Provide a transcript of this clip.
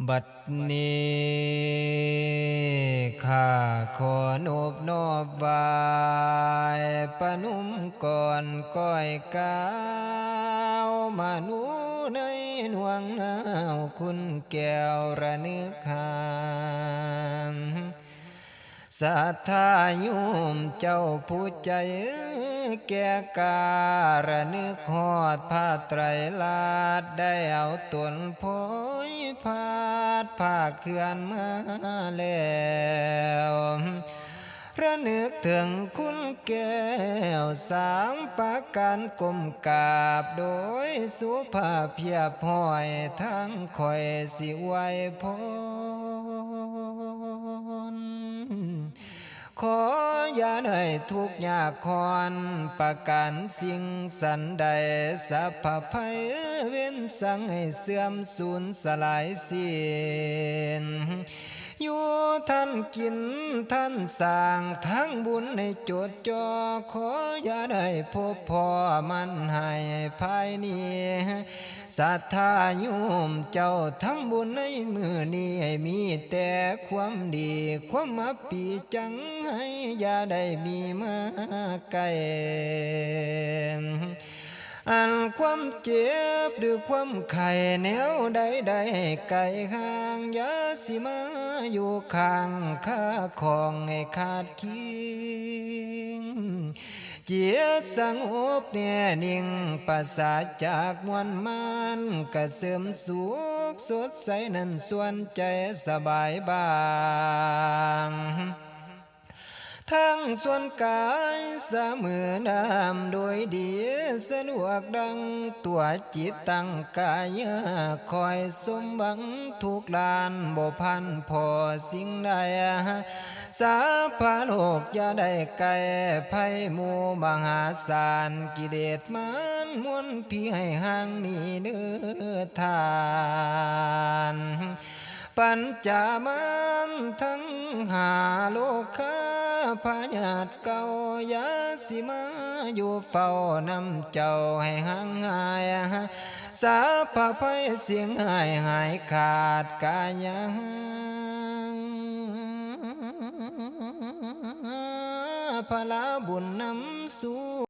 บัดนี้ข้าขอนอบนอบไหว้ปนุมก่อนก้อยก้าวมานูในหน่วงนาวคุณแก้วระนึกหางศรัทธาโยมเจ้าผู้ใจแก่การนึกฮอดผ้าไตรลาดได้เอาตนโพยพาดผ้าเขื่อนมาแล้วระนึกถึงคุณแก้วสามประการกลมกราบโดยสุภาพเพียบห้อยทั้งคอยสิไว้พรขออย่าได้ทุกข์ยากคอนประกันสิ่งสันใดสัพพภัยเว้นสังให้เสื่อมสูญสลายสิ้นอยู่ท่านกินท่านสร้างทั้งบุญในจดจ่อขออย่าได้พบพ่อมันให้ภายนี้ศรัทธาโยมเจ้าทำบุญในมือนี้ให้มีแต่ความดีความอัปปีจังให้อย่าได้มีมาไกลอันความเจ็บหรือความไข่แนวใดใดไก่ข้างยาสิมาอยู่ข้างข้าของให้ขาดคิงเจียดสงบแน่นิ่งปัสสาจากมวลมันกระเสริมสุขสดใสนั้นส่วนใจสบายบางทั้งส่วนกายเสมอน้ำโดยดีสะดวกดังตัวจิตตั้งกายคอยสมหวังทุกลานบ่พันพอสิ่งใดสาพาโลกอย่าได้ไกลภัยหมู่มหาศาลกิเลสมันมวนพี่ให้ห่างนี้เนื้อทานปัญจามันทั้งหาโลกาพญาติเก่ายาสิมาอยู่เฝ้านำเจ้าให้ห่างหายสาพะภัยเสียงหายหายขาดกายังพลาบุญนำสู่